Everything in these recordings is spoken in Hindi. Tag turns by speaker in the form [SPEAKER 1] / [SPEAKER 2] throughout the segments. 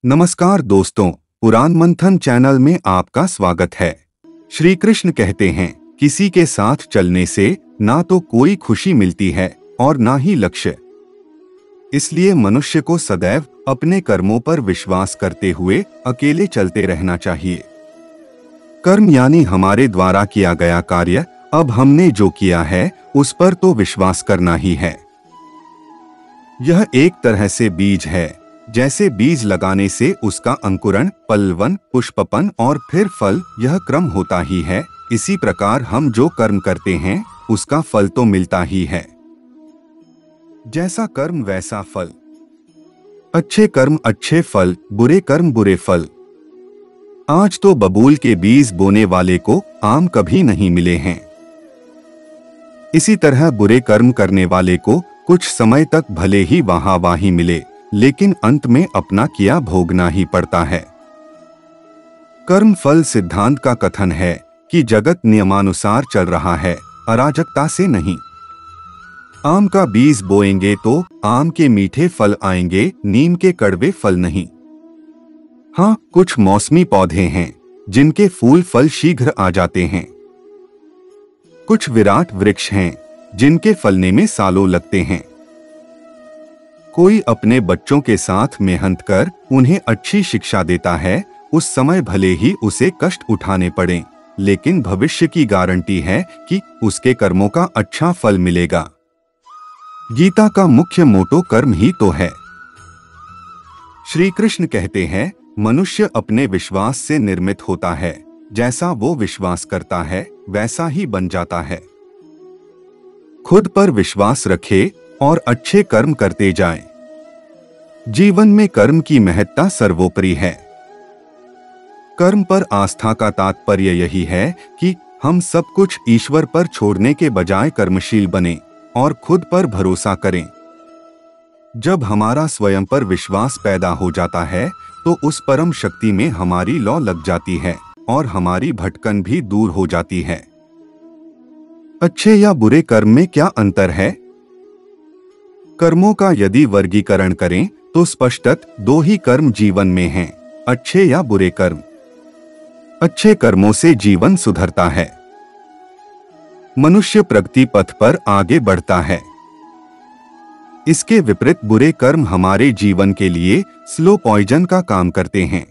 [SPEAKER 1] नमस्कार दोस्तों, पुराण मंथन चैनल में आपका स्वागत है। श्री कृष्ण कहते हैं, किसी के साथ चलने से ना तो कोई खुशी मिलती है और ना ही लक्ष्य। इसलिए मनुष्य को सदैव अपने कर्मों पर विश्वास करते हुए अकेले चलते रहना चाहिए। कर्म यानी हमारे द्वारा किया गया कार्य। अब हमने जो किया है उस पर तो विश्वास करना ही है। यह एक तरह से बीज है। जैसे बीज लगाने से उसका अंकुरण, पल्लवन, पुष्पपन और फिर फल, यह क्रम होता ही है। इसी प्रकार हम जो कर्म करते हैं उसका फल तो मिलता ही है। जैसा कर्म वैसा फल। अच्छे कर्म अच्छे फल, बुरे कर्म बुरे फल। आज तो बबूल के बीज बोने वाले को आम कभी नहीं मिले हैं। इसी तरह बुरे कर्म करने वाले को कुछ समय तक भले ही वाहवाही मिले, लेकिन अंत में अपना किया भोगना ही पड़ता है। कर्म फल सिद्धांत का कथन है कि जगत नियमानुसार चल रहा है, अराजकता से नहीं। आम का बीज बोएंगे तो आम के मीठे फल आएंगे, नीम के कड़वे फल नहीं। हाँ, कुछ मौसमी पौधे हैं जिनके फूल फल शीघ्र आ जाते हैं। कुछ विराट वृक्ष हैं जिनके फलने में सालों लगते हैं। कोई अपने बच्चों के साथ मेहनत कर उन्हें अच्छी शिक्षा देता है। उस समय भले ही उसे कष्ट उठाने पड़े, लेकिन भविष्य की गारंटी है कि उसके कर्मों का अच्छा फल मिलेगा। गीता का मुख्य मोटो कर्म ही तो है। श्री कृष्ण कहते हैं, मनुष्य अपने विश्वास से निर्मित होता है। जैसा वो विश्वास करता है वैसा ही बन जाता है। खुद पर विश्वास रखे और अच्छे कर्म करते जाएं। जीवन में कर्म की महत्ता सर्वोपरि है। कर्म पर आस्था का तात्पर्य यही है कि हम सब कुछ ईश्वर पर छोड़ने के बजाय कर्मशील बने और खुद पर भरोसा करें। जब हमारा स्वयं पर विश्वास पैदा हो जाता है तो उस परम शक्ति में हमारी लौ लग जाती है और हमारी भटकन भी दूर हो जाती है। अच्छे या बुरे कर्म में क्या अंतर है? कर्मों का यदि वर्गीकरण करें तो स्पष्टतः दो ही कर्म जीवन में हैं, अच्छे या बुरे कर्म। अच्छे कर्मों से जीवन सुधरता है। मनुष्य प्रगति पथ पर आगे बढ़ता है। इसके विपरीत बुरे कर्म हमारे जीवन के लिए स्लो पॉइजन का काम करते हैं।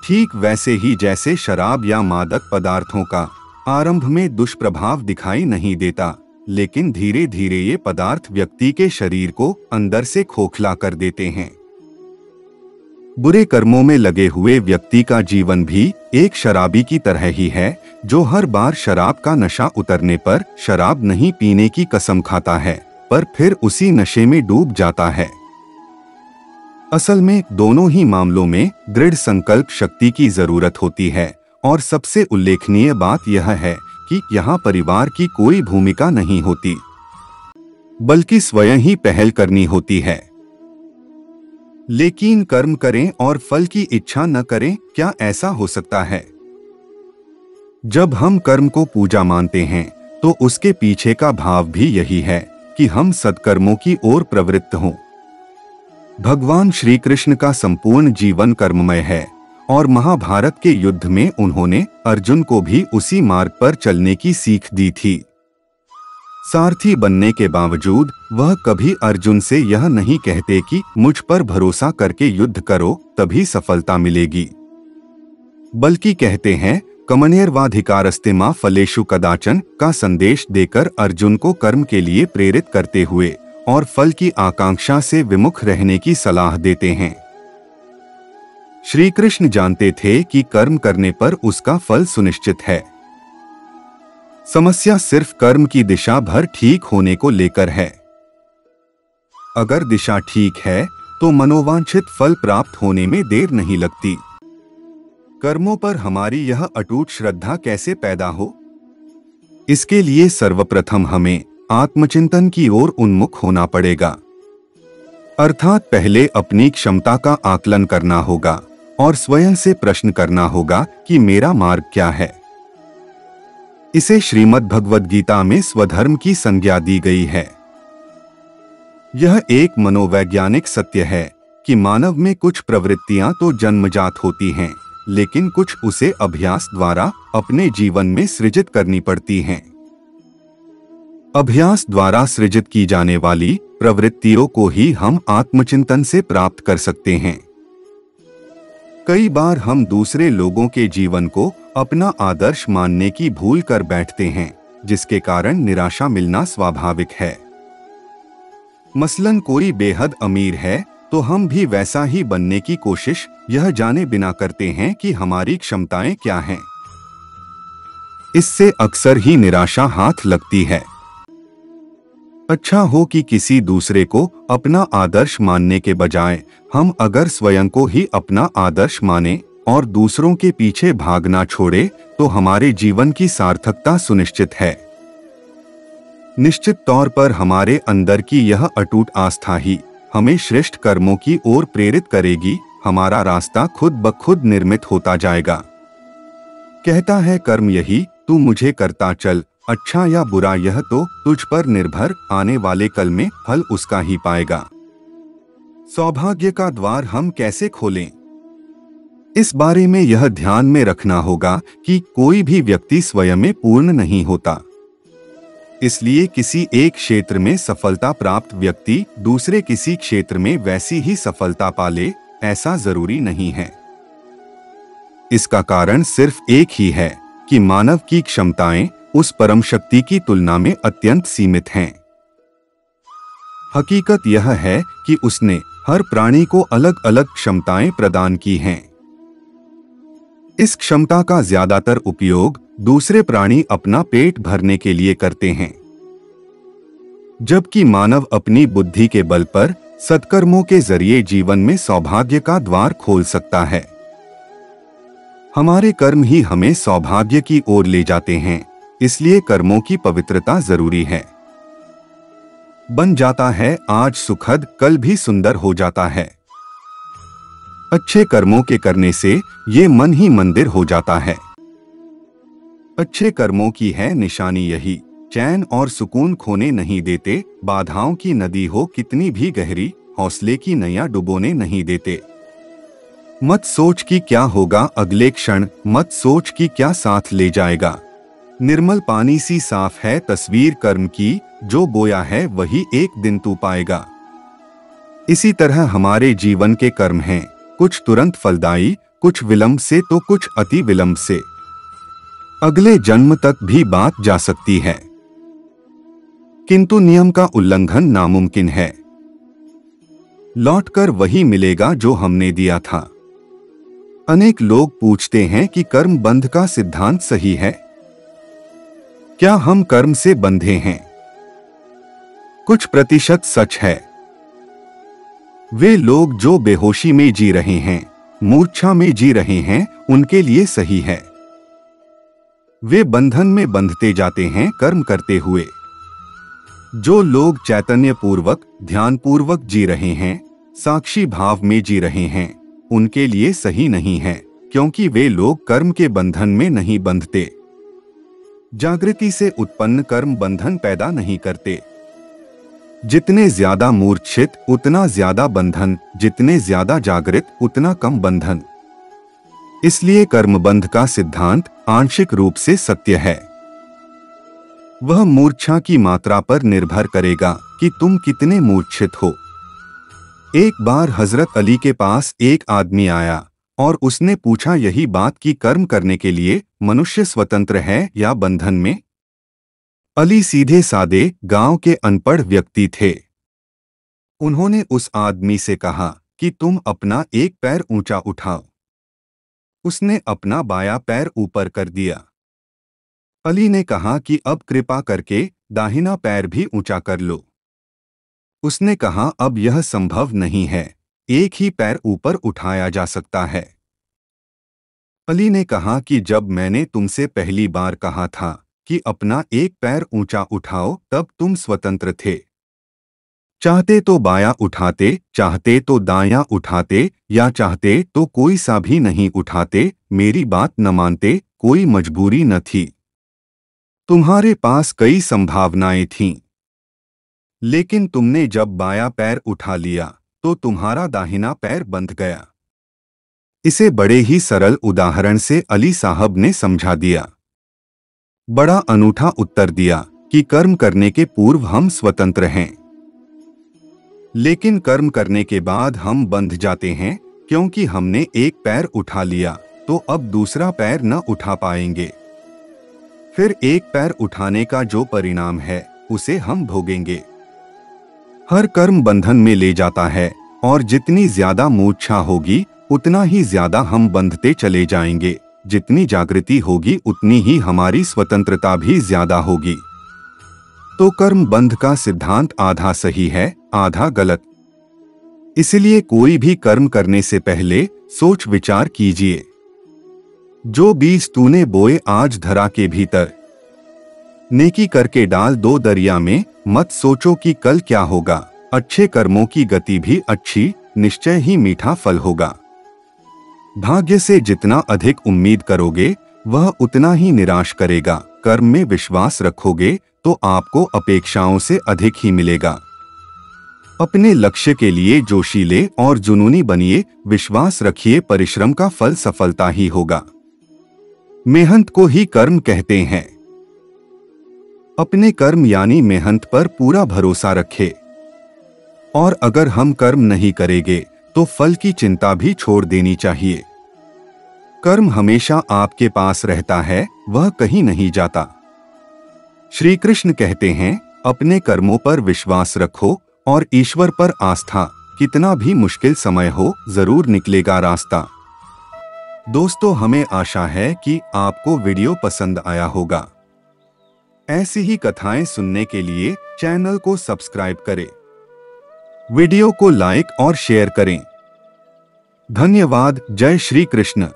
[SPEAKER 1] ठीक वैसे ही जैसे शराब या मादक पदार्थों का आरंभ में दुष्प्रभाव दिखाई नहीं देता, लेकिन धीरे धीरे ये पदार्थ व्यक्ति के शरीर को अंदर से खोखला कर देते हैं। बुरे कर्मों में लगे हुए व्यक्ति का जीवन भी एक शराबी की तरह ही है, जो हर बार शराब का नशा उतरने पर शराब नहीं पीने की कसम खाता है, पर फिर उसी नशे में डूब जाता है। असल में दोनों ही मामलों में दृढ़ संकल्प शक्ति की जरूरत होती है, और सबसे उल्लेखनीय बात यह है कि यहाँ परिवार की कोई भूमिका नहीं होती, बल्कि स्वयं ही पहल करनी होती है। लेकिन कर्म करें और फल की इच्छा न करें, क्या ऐसा हो सकता है? जब हम कर्म को पूजा मानते हैं तो उसके पीछे का भाव भी यही है कि हम सत्कर्मों की ओर प्रवृत्त हों। भगवान श्री कृष्ण का संपूर्ण जीवन कर्ममय है और महाभारत के युद्ध में उन्होंने अर्जुन को भी उसी मार्ग पर चलने की सीख दी थी। सारथी बनने के बावजूद वह कभी अर्जुन से यह नहीं कहते कि मुझ पर भरोसा करके युद्ध करो तभी सफलता मिलेगी, बल्कि कहते हैं कमनेर्वाधिकारस्ते मा फलेषु कदाचन का संदेश देकर अर्जुन को कर्म के लिए प्रेरित करते हुए और फल की आकांक्षा से विमुख रहने की सलाह देते हैं। श्री कृष्ण जानते थे कि कर्म करने पर उसका फल सुनिश्चित है। समस्या सिर्फ कर्म की दिशा भर ठीक होने को लेकर है। अगर दिशा ठीक है तो मनोवांछित फल प्राप्त होने में देर नहीं लगती। कर्मों पर हमारी यह अटूट श्रद्धा कैसे पैदा हो? इसके लिए सर्वप्रथम हमें आत्मचिंतन की ओर उन्मुख होना पड़ेगा। अर्थात पहले अपनी क्षमता का आकलन करना होगा और स्वयं से प्रश्न करना होगा कि मेरा मार्ग क्या है। इसे श्रीमद् भगवद गीता में स्वधर्म की संज्ञा दी गई है। यह एक मनोवैज्ञानिक सत्य है कि मानव में कुछ प्रवृत्तियां तो जन्मजात होती हैं, लेकिन कुछ उसे अभ्यास द्वारा अपने जीवन में सृजित करनी पड़ती हैं। अभ्यास द्वारा सृजित की जाने वाली प्रवृत्तियों को ही हम आत्मचिंतन से प्राप्त कर सकते हैं। कई बार हम दूसरे लोगों के जीवन को अपना आदर्श मानने की भूल कर बैठते हैं, जिसके कारण निराशा मिलना स्वाभाविक है। मसलन कोई बेहद अमीर है तो हम भी वैसा ही बनने की कोशिश यह जाने बिना करते हैं कि हमारी क्षमताएं क्या हैं। इससे अक्सर ही निराशा हाथ लगती है। अच्छा हो कि किसी दूसरे को अपना आदर्श मानने के बजाय हम अगर स्वयं को ही अपना आदर्श माने और दूसरों के पीछे भागना छोड़े तो हमारे जीवन की सार्थकता सुनिश्चित है। निश्चित तौर पर हमारे अंदर की यह अटूट आस्था ही हमें श्रेष्ठ कर्मों की ओर प्रेरित करेगी। हमारा रास्ता खुद ब खुद निर्मित होता जाएगा। कहता है कर्म यही, तू मुझे करता चल, अच्छा या बुरा यह तो तुझ पर निर्भर, आने वाले कल में फल उसका ही पाएगा। सौभाग्य का द्वार हम कैसे खोलें? इस बारे में यह ध्यान में रखना होगा कि कोई भी व्यक्ति स्वयं में पूर्ण नहीं होता। इसलिए किसी एक क्षेत्र में सफलता प्राप्त व्यक्ति दूसरे किसी क्षेत्र में वैसी ही सफलता पाले, ऐसा जरूरी नहीं है। इसका कारण सिर्फ एक ही है कि मानव की क्षमताएं उस परम शक्ति की तुलना में अत्यंत सीमित हैं। हकीकत यह है कि उसने हर प्राणी को अलग अलग क्षमताएं प्रदान की हैं। इस क्षमता का ज्यादातर उपयोग दूसरे प्राणी अपना पेट भरने के लिए करते हैं, जबकि मानव अपनी बुद्धि के बल पर सत्कर्मों के जरिए जीवन में सौभाग्य का द्वार खोल सकता है। हमारे कर्म ही हमें सौभाग्य की ओर ले जाते हैं, इसलिए कर्मों की पवित्रता जरूरी है। बन जाता है आज सुखद, कल भी सुंदर हो जाता है। अच्छे कर्मों के करने से ये मन ही मंदिर हो जाता है। अच्छे कर्मों की है निशानी यही, चैन और सुकून खोने नहीं देते। बाधाओं की नदी हो कितनी भी गहरी, हौसले की नैया डुबोने नहीं देते। मत सोच कि क्या होगा अगले क्षण, मत सोच कि क्या साथ ले जाएगा। निर्मल पानी सी साफ है तस्वीर कर्म की, जो बोया है वही एक दिन तू पाएगा। इसी तरह हमारे जीवन के कर्म हैं, कुछ तुरंत फलदायी, कुछ विलंब से तो कुछ अति विलंब से। अगले जन्म तक भी बात जा सकती है, किंतु नियम का उल्लंघन नामुमकिन है। लौटकर वही मिलेगा जो हमने दिया था। अनेक लोग पूछते हैं कि कर्म बंध का सिद्धांत सही है। क्या हम कर्म से बंधे हैं? कुछ प्रतिशत सच है। वे लोग जो बेहोशी में जी रहे हैं, मूर्छा में जी रहे हैं, उनके लिए सही है। वे बंधन में बंधते जाते हैं कर्म करते हुए। जो लोग चैतन्य पूर्वक ध्यान पूर्वक जी रहे हैं, साक्षी भाव में जी रहे हैं, उनके लिए सही नहीं है, क्योंकि वे लोग कर्म के बंधन में नहीं बंधते। जागृति से उत्पन्न कर्म बंधन पैदा नहीं करते। जितने ज्यादा मूर्छित उतना ज्यादा बंधन, जितने ज्यादा जागृत उतना कम बंधन। इसलिए कर्मबंध का सिद्धांत आंशिक रूप से सत्य है। वह मूर्छा की मात्रा पर निर्भर करेगा कि तुम कितने मूर्छित हो। एक बार हजरत अली के पास एक आदमी आया और उसने पूछा यही बात कि कर्म करने के लिए मनुष्य स्वतंत्र है या बंधन में। अली सीधे सादे गांव के अनपढ़ व्यक्ति थे। उन्होंने उस आदमी से कहा कि तुम अपना एक पैर ऊंचा उठाओ। उसने अपना बायां पैर ऊपर कर दिया। अली ने कहा कि अब कृपा करके दाहिना पैर भी ऊंचा कर लो। उसने कहा अब यह संभव नहीं है, एक ही पैर ऊपर उठाया जा सकता है। अली ने कहा कि जब मैंने तुमसे पहली बार कहा था कि अपना एक पैर ऊंचा उठाओ तब तुम स्वतंत्र थे। चाहते तो बायां उठाते, चाहते तो दायां उठाते, या चाहते तो कोई सा भी नहीं उठाते, मेरी बात न मानते, कोई मजबूरी न थी। तुम्हारे पास कई संभावनाएं थीं, लेकिन तुमने जब बायां पैर उठा लिया तो तुम्हारा दाहिना पैर बंध गया। इसे बड़े ही सरल उदाहरण से अली साहब ने समझा दिया। बड़ा अनूठा उत्तर दिया कि कर्म करने के पूर्व हम स्वतंत्र हैं, लेकिन कर्म करने के बाद हम बंध जाते हैं, क्योंकि हमने एक पैर उठा लिया तो अब दूसरा पैर न उठा पाएंगे। फिर एक पैर उठाने का जो परिणाम है उसे हम भोगेंगे। हर कर्म बंधन में ले जाता है और जितनी ज्यादा मूर्छा होगी उतना ही ज्यादा हम बंधते चले जाएंगे। जितनी जागृति होगी उतनी ही हमारी स्वतंत्रता भी ज्यादा होगी। तो कर्म बंध का सिद्धांत आधा सही है, आधा गलत। इसलिए कोई भी कर्म करने से पहले सोच विचार कीजिए। जो बीज तूने बोए आज धरा के भीतर, नेकी करके डाल दो दरिया में, मत सोचो कि कल क्या होगा। अच्छे कर्मों की गति भी अच्छी, निश्चय ही मीठा फल होगा। भाग्य से जितना अधिक उम्मीद करोगे वह उतना ही निराश करेगा। कर्म में विश्वास रखोगे तो आपको अपेक्षाओं से अधिक ही मिलेगा। अपने लक्ष्य के लिए जोशीले और जुनूनी बनिए। विश्वास रखिए, परिश्रम का फल सफलता ही होगा। मेहनत को ही कर्म कहते हैं। अपने कर्म यानी मेहनत पर पूरा भरोसा रखें। और अगर हम कर्म नहीं करेंगे तो फल की चिंता भी छोड़ देनी चाहिए। कर्म हमेशा आपके पास रहता है, वह कहीं नहीं जाता। श्री कृष्ण कहते हैं, अपने कर्मों पर विश्वास रखो और ईश्वर पर आस्था। कितना भी मुश्किल समय हो, जरूर निकलेगा रास्ता। दोस्तों, हमें आशा है कि आपको वीडियो पसंद आया होगा। ऐसी ही कथाएं सुनने के लिए चैनल को सब्सक्राइब करें, वीडियो को लाइक और शेयर करें। धन्यवाद। जय श्री कृष्ण।